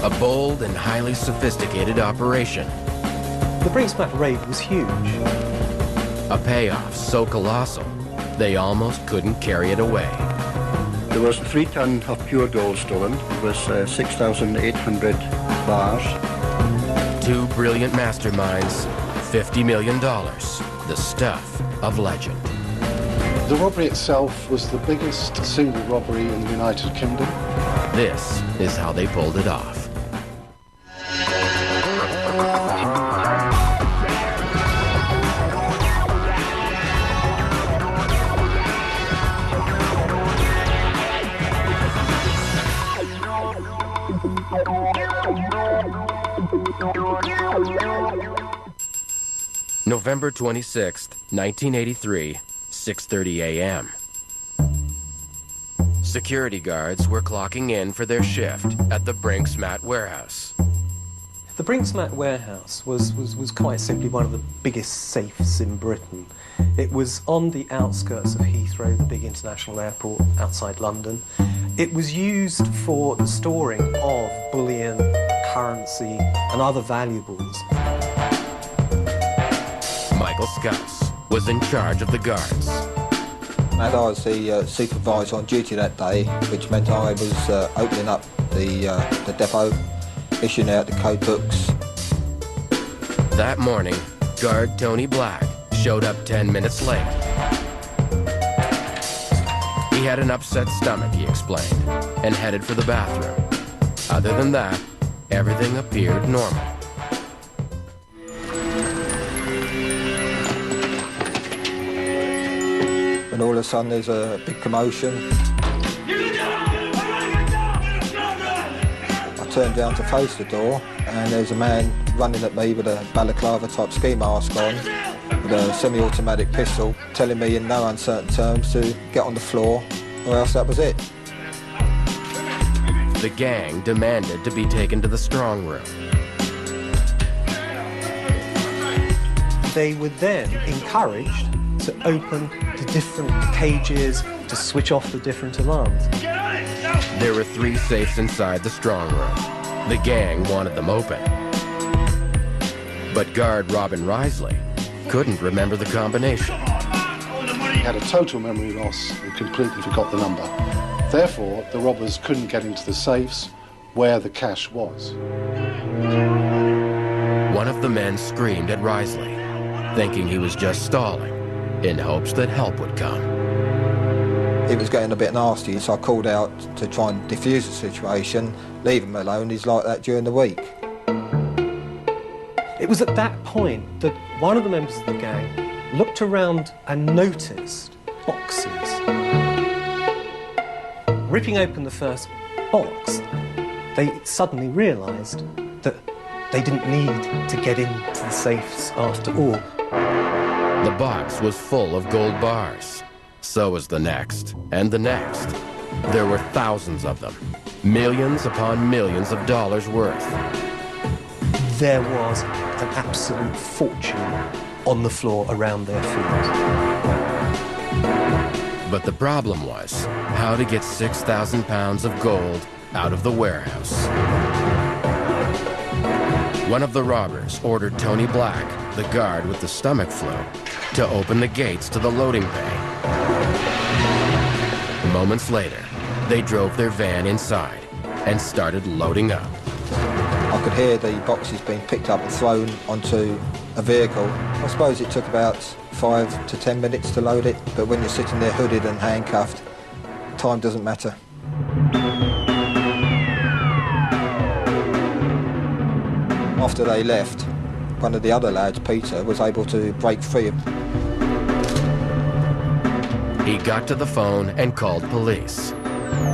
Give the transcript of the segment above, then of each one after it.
A bold and highly sophisticated operation. The Brinks raid was huge. A payoff so colossal, they almost couldn't carry it away. There was 3 tons of pure gold stolen. It was 6,800 bars. 2 brilliant masterminds, $50 million, the stuff of legend. The robbery itself was the biggest single robbery in the United Kingdom. This is how they pulled it off. November 26th, 1983, 6:30 a.m. Security guards were clocking in for their shift at the Brinks mat warehouse. The Brinks warehouse was quite simply one of the biggest safes in Britain. It was on the outskirts of Heathrow, the big international airport outside London. It was used for the storing of bullion, currency, and other valuables. Michael Scouse was in charge of the guards. And I was the supervisor on duty that day, which meant I was opening up the depot, issuing out the code books. That morning, guard Tony Black showed up 10 minutes late. He had an upset stomach, he explained, and headed for the bathroom. Other than that, everything appeared normal. And all of a sudden there's a big commotion. I turned down to face the door and there's a man running at me with a balaclava type ski mask on, with a semi-automatic pistol, telling me in no uncertain terms to get on the floor or else that was it. The gang demanded to be taken to the strong room. They were then encouraged to open the different cages, to switch off the different alarms. There were 3 safes inside the strong room. The gang wanted them open. But guard Robin Risley couldn't remember the combination. He had a total memory loss and completely forgot the number. Therefore, the robbers couldn't get into the safes where the cash was. One of the men screamed at Risley, thinking he was just stalling, in hopes that help would come. It was getting a bit nasty, so I called out to try and defuse the situation, leave him alone. He's like that during the week. It was at that point that one of the members of the gang looked around and noticed boxes. Ripping open the first box, they suddenly realised that they didn't need to get into the safes after all. The box was full of gold bars. So was the next, and the next. There were thousands of them, millions upon millions of dollars worth. There was an absolute fortune on the floor around their feet. But the problem was how to get 6,000 pounds of gold out of the warehouse. One of the robbers ordered Tony Black, the guard with the stomach flu, to open the gates to the loading bay. Moments later, they drove their van inside and started loading up. I could hear the boxes being picked up and thrown onto a vehicle. I suppose it took about 5 to 10 minutes to load it, but when you're sitting there hooded and handcuffed, time doesn't matter. After they left, one of the other lads, Peter, was able to break free. He got to the phone and called police.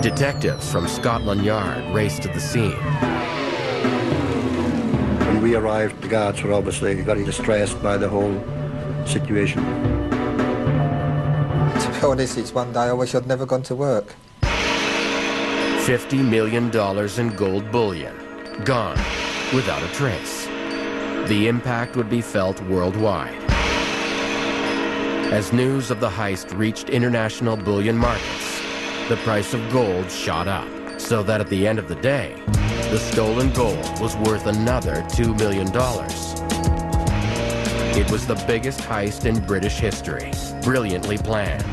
Detectives from Scotland Yard raced to the scene. When we arrived, the guards were obviously very distressed by the whole situation. To be honest, it's one day I wish I'd never gone to work. $50 million in gold bullion, gone without a trace. The impact would be felt worldwide. As news of the heist reached international bullion markets, the price of gold shot up, so that at the end of the day, the stolen gold was worth another $2 million. It was the biggest heist in British history, brilliantly planned,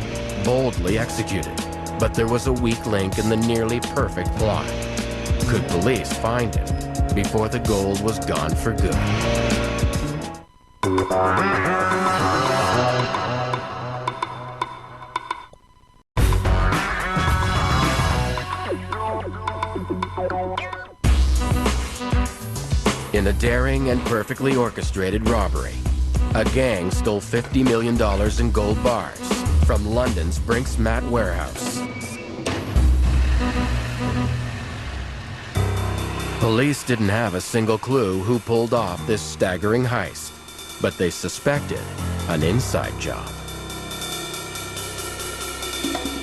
boldly executed, but there was a weak link in the nearly perfect plot. Could police find it before the gold was gone for good? In a daring and perfectly orchestrated robbery, a gang stole $50 million in gold bars from London's Brinks mat warehouse. Police didn't have a single clue who pulled off this staggering heist, but they suspected an inside job.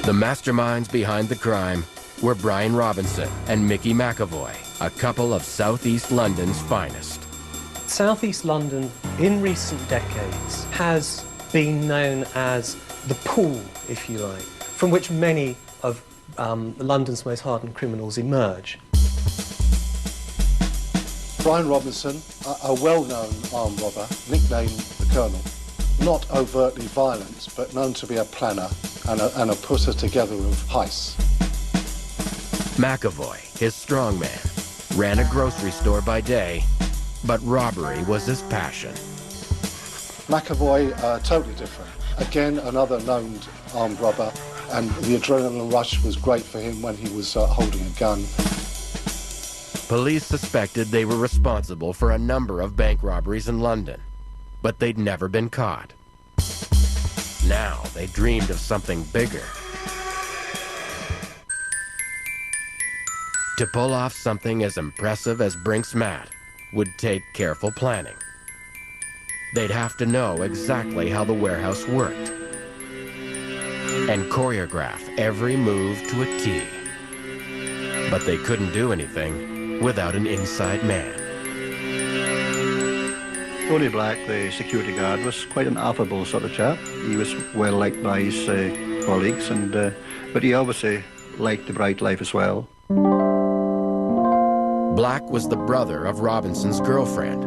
The masterminds behind the crime were Brian Robinson and Mickey McAvoy, a couple of Southeast London's finest. Southeast London, in recent decades, has been known as the pool, if you like, from which many of London's most hardened criminals emerge. Brian Robinson, a well-known armed robber, nicknamed the Colonel, not overtly violent, but known to be a planner and a putter together of heists. McAvoy, his strongman, ran a grocery store by day, but robbery was his passion. McAvoy, totally different. Again, another known armed robber, and the adrenaline rush was great for him when he was holding a gun. Police suspected they were responsible for a number of bank robberies in London, but they'd never been caught. Now they dreamed of something bigger. To pull off something as impressive as Brinks mat would take careful planning. They'd have to know exactly how the warehouse worked and choreograph every move to a T. But they couldn't do anything without an inside man. Tony Black, the security guard, was quite an affable sort of chap. He was well liked by his colleagues, but he obviously liked the bright life as well. Black was the brother of Robinson's girlfriend,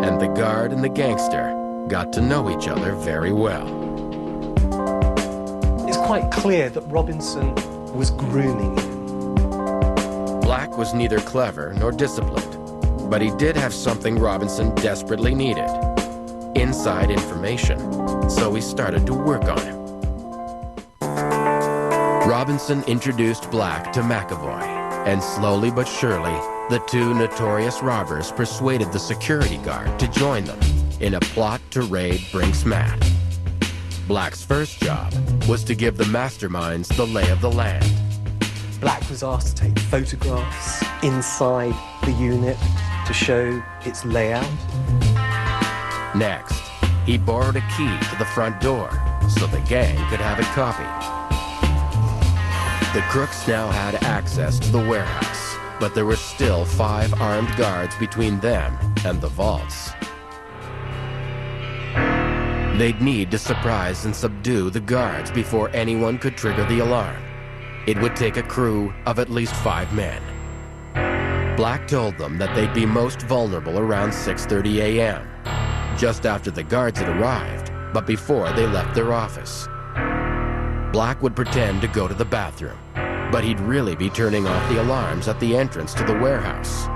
and the guard and the gangster got to know each other very well. It's quite clear that Robinson was grooming him. Black was neither clever nor disciplined, but he did have something Robinson desperately needed: inside information, so he started to work on him. Robinson introduced Black to McAvoy, and slowly but surely, the two notorious robbers persuaded the security guard to join them in a plot to raid Brinks mat. Black's first job was to give the masterminds the lay of the land. Black was asked to take photographs inside the unit to show its layout. Next, he borrowed a key to the front door so the gang could have it copied. The crooks now had access to the warehouse, but there were still 5 armed guards between them and the vaults. They'd need to surprise and subdue the guards before anyone could trigger the alarm. It would take a crew of at least 5 men. Black told them that they'd be most vulnerable around 6:30 a.m., just after the guards had arrived, but before they left their office. Black would pretend to go to the bathroom, but he'd really be turning off the alarms at the entrance to the warehouse.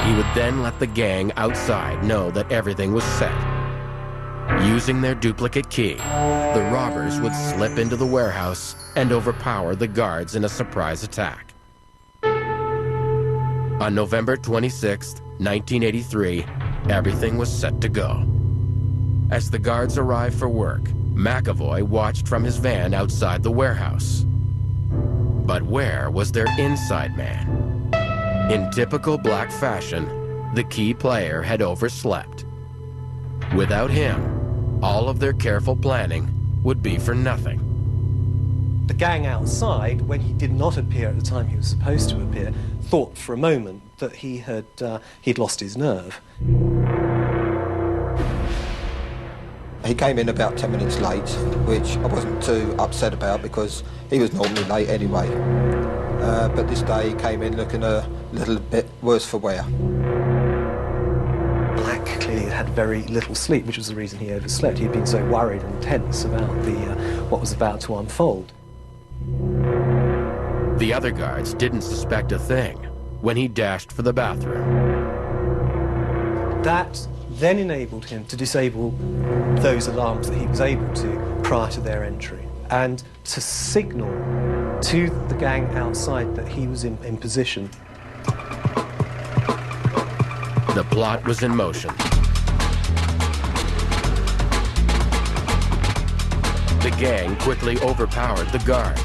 He would then let the gang outside know that everything was set. Using their duplicate key, the robbers would slip into the warehouse and overpower the guards in a surprise attack. On November 26, 1983, everything was set to go. As the guards arrived for work, McAvoy watched from his van outside the warehouse. But where was their inside man? In typical Black fashion, the key player had overslept. Without him, all of their careful planning would be for nothing. The gang outside, when he did not appear at the time he was supposed to appear, thought for a moment that he'd lost his nerve. He came in about 10 minutes late, which I wasn't too upset about because he was normally late anyway. but this day he came in looking a little bit worse for wear. Black clearly had very little sleep, which was the reason he overslept. He'd been so worried and tense about what was about to unfold. The other guards didn't suspect a thing when he dashed for the bathroom. That then enabled him to disable those alarms that he was able to prior to their entry, and to signal to the gang outside that he was in position. The plot was in motion. The gang quickly overpowered the guards.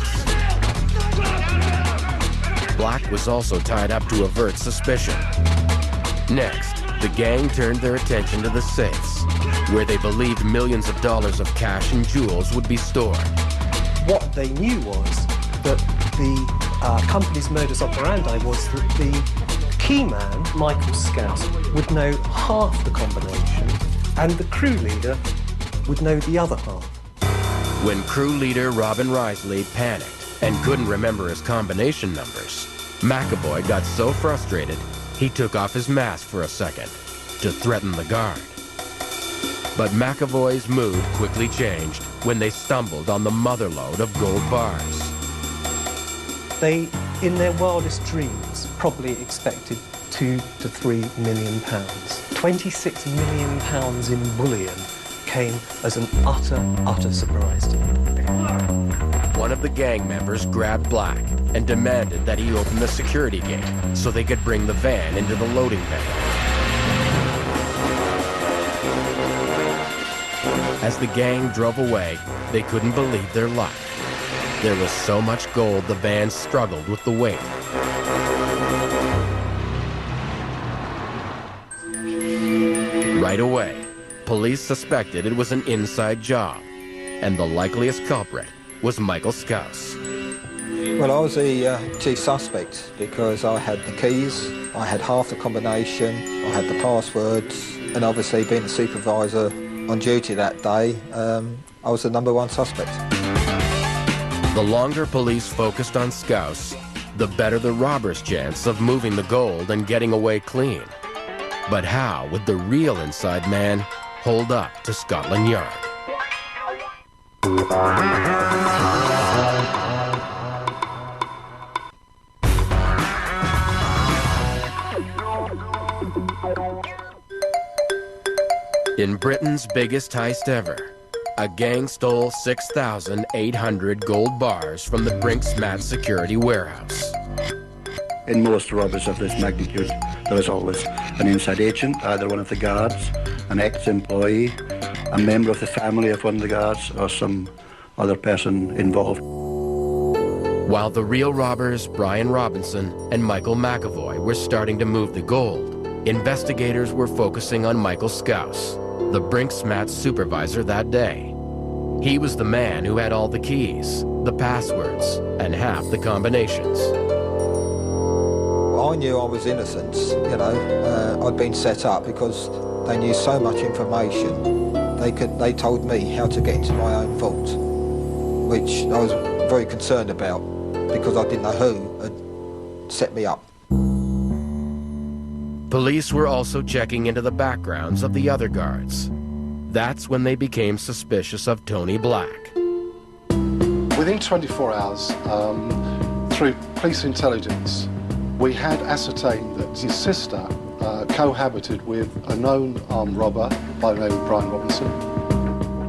Black was also tied up to avert suspicion. Next, the gang turned their attention to the safes, where they believed millions of dollars of cash and jewels would be stored. What they knew was that the company's modus operandi was that the key man, Michael Scouse, would know half the combination, and the crew leader would know the other half. When crew leader Robin Risley panicked and couldn't remember his combination numbers, McAvoy got so frustrated he took off his mask for a second to threaten the guard. But McAvoy's mood quickly changed when they stumbled on the motherlode of gold bars. They, in their wildest dreams, probably expected £2 to £3 million. £26 million in bullion came as an utter surprise to them. One of the gang members grabbed Black and demanded that he open the security gate so they could bring the van into the loading bay. As the gang drove away, they couldn't believe their luck. There was so much gold the van struggled with the weight. Right away, police suspected it was an inside job, and the likeliest culprit was Michael Scouse. Well, I was the chief suspect because I had the keys, I had half the combination, I had the passwords, and obviously being the supervisor on duty that day, I was the #1 suspect. The longer police focused on Scouse, the better the robbers' chance of moving the gold and getting away clean. But how would the real inside man hold up to Scotland Yard? In Britain's biggest heist ever, a gang stole 6,800 gold bars from the Brinks security warehouse. In most robberies of this magnitude, there is always an inside agent, either one of the guards, an ex-employee, a member of the family of one of the guards, or some other person involved. While the real robbers, Brian Robinson and Michael McAvoy, were starting to move the gold, investigators were focusing on Michael Scouse, the Brinks supervisor that day. He was the man who had all the keys, the passwords, and half the combinations. I knew I was innocent, you know. I'd been set up because they knew so much information. They told me how to get into my own vault, which I was very concerned about because I didn't know who had set me up. Police were also checking into the backgrounds of the other guards. That's when they became suspicious of Tony Black. Within 24 hours, through police intelligence, we had ascertained that his sister cohabited with a known armed robber by the name of Brian Robinson.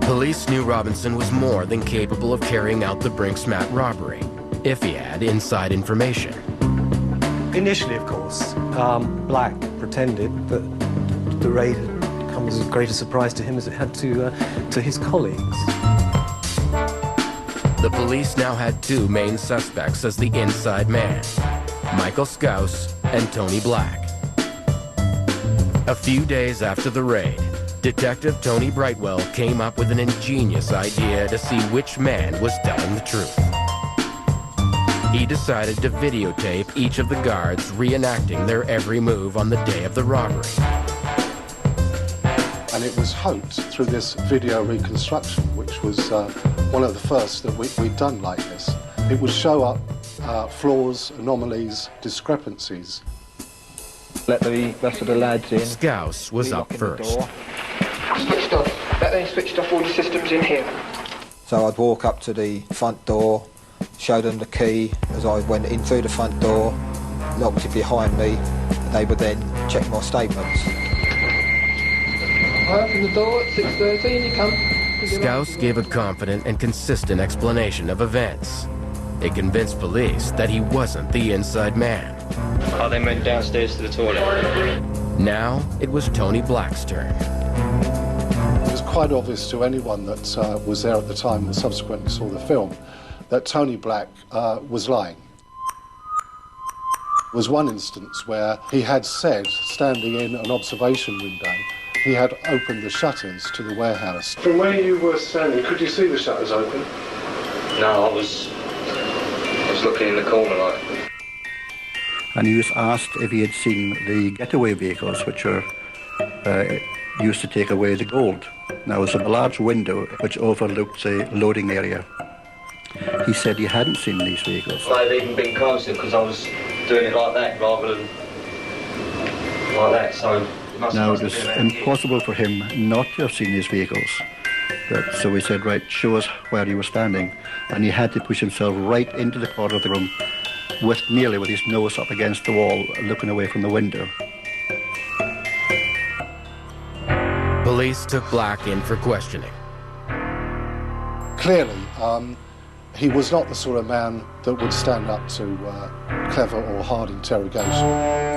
Police knew Robinson was more than capable of carrying out the Brinks robbery, if he had inside information. Initially, of course, Black pretended that the raid had come as great a surprise to him as it had to his colleagues. The police now had two main suspects as the inside man, Michael Scouse and Tony Black. A few days after the raid, Detective Tony Brightwell came up with an ingenious idea to see which man was telling the truth. He decided to videotape each of the guards reenacting their every move on the day of the robbery. And it was hoped through this video reconstruction, which was one of the first that we'd done like this, it would show up flaws, anomalies, discrepancies. Let the rest of the lads in. Scouse was up first. Switched off. That then switched off all the systems in here. So I'd walk up to the front door, show them the key as I went in through the front door, locked it behind me. They would then check my statements. I opened the door at 6:13, you come. Scouse gave a confident and consistent explanation of events. It convinced police that he wasn't the inside man. I then went downstairs to the toilet. Now it was Tony Black's turn. It was quite obvious to anyone that was there at the time and subsequently saw the film that Tony Black was lying. There was one instance where he had said, standing in an observation window, he had opened the shutters to the warehouse. From where you were standing, could you see the shutters open? No, I was looking in the corner like. And he was asked if he had seen the getaway vehicles which were used to take away the gold. Now, there was a large window which overlooked the loading area. He said he hadn't seen these vehicles. They've even been closer because I was doing it like that rather than like that, so... Now, it was impossible for him not to have seen these vehicles. So we said, right, show us where he was standing. And he had to push himself right into the corner of the room, nearly with his nose up against the wall, looking away from the window. Police took Black in for questioning. Clearly, he was not the sort of man that would stand up to clever or hard interrogation.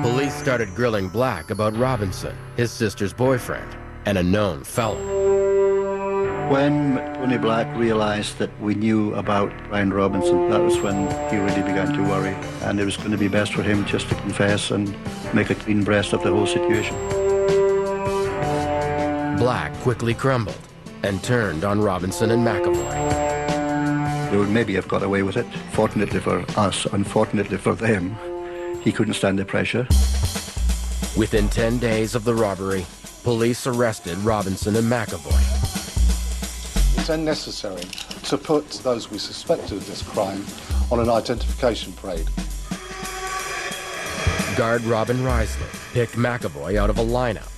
Police started grilling Black about Robinson, his sister's boyfriend, and a known felon. When Tony Black realised that we knew about Brian Robinson, that was when he really began to worry, and it was going to be best for him just to confess and make a clean breast of the whole situation. Black quickly crumbled and turned on Robinson and McAvoy. They would maybe have got away with it. Fortunately for us, unfortunately for them, he couldn't stand the pressure. Within 10 days of the robbery, police arrested Robinson and McAvoy. It's unnecessary to put those we suspected of this crime on an identification parade. Guard Robin Risley picked McAvoy out of a lineup.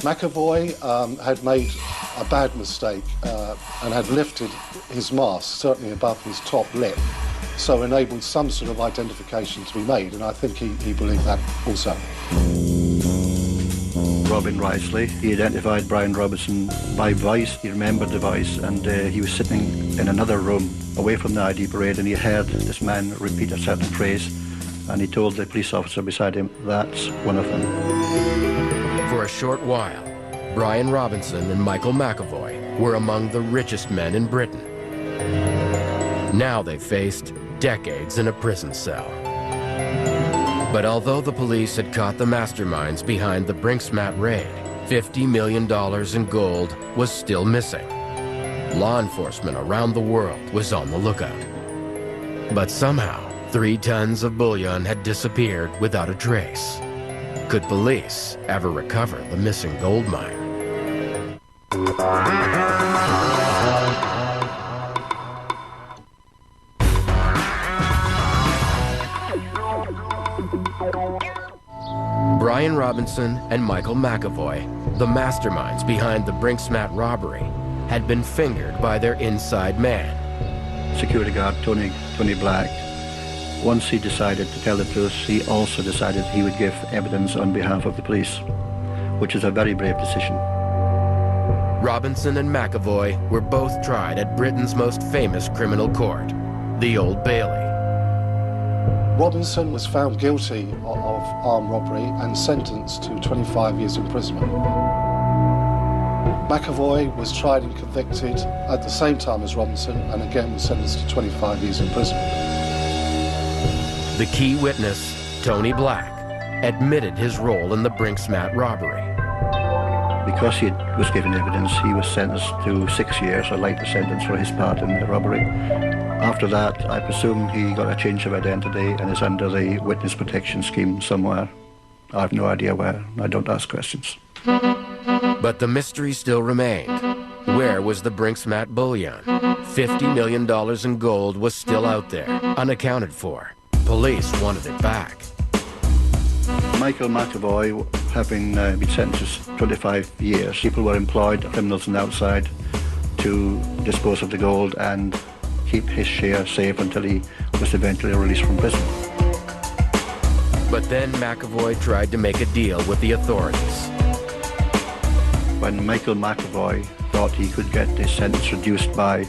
McAvoy had made a bad mistake and had lifted his mask, certainly above his top lip, so enabled some sort of identification to be made, and I think he believed that also. Robin Risley, he identified Brian Robinson by voice. He remembered the voice, and he was sitting in another room away from the ID parade, and he heard this man repeat a certain phrase, and he told the police officer beside him, "That's one of them." For a short while, Brian Robinson and Michael McAvoy were among the richest men in Britain. Now they faced decades in a prison cell. But although the police had caught the masterminds behind the Brinks raid, $50 million in gold was still missing. Law enforcement around the world was on the lookout. But somehow, 3 tons of bullion had disappeared without a trace. Could police ever recover the missing gold mine? Brian Robinson and Michael McAvoy, the masterminds behind the Brinks robbery, had been fingered by their inside man. Security guard Tony Black, once he decided to tell the truth, he also decided he would give evidence on behalf of the police, which is a very brave decision. Robinson and McAvoy were both tried at Britain's most famous criminal court, the Old Bailey. Robinson was found guilty of armed robbery and sentenced to 25 years imprisonment. McAvoy was tried and convicted at the same time as Robinson, and again was sentenced to 25 years imprisonment. The key witness, Tony Black, admitted his role in the Brinks robbery. Because he was given evidence, he was sentenced to 6 years, a lighter sentence for his part in the robbery. After that, I presume he got a change of identity and is under the witness protection scheme somewhere. I have no idea where. I don't ask questions. But the mystery still remained. Where was the Brinks-Mat bullion? $50 million in gold was still out there, unaccounted for. Police wanted it back. Michael McAvoy, having been sentenced to 25 years, people were employed, criminals on the outside, to dispose of the gold and keep his share safe until he was eventually released from prison. But then McAvoy tried to make a deal with the authorities. When Michael McAvoy thought he could get his sentence reduced by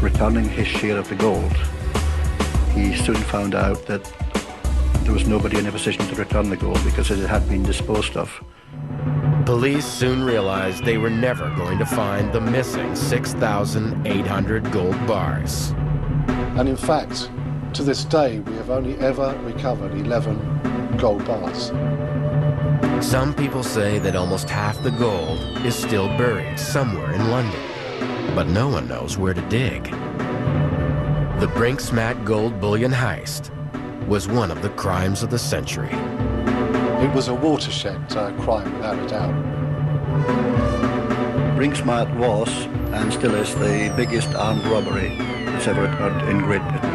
returning his share of the gold, he soon found out that there was nobody in a position to return the gold because it had been disposed of. Police soon realized they were never going to find the missing 6,800 gold bars. And in fact, to this day, we have only ever recovered 11 gold bars. Some people say that almost half the gold is still buried somewhere in London, but no one knows where to dig. The Brinks-Mat gold bullion heist was one of the crimes of the century. It was a watershed crime, without a doubt. Brinks-Mat was, and still is, the biggest armed robbery that's ever occurred in Great Britain.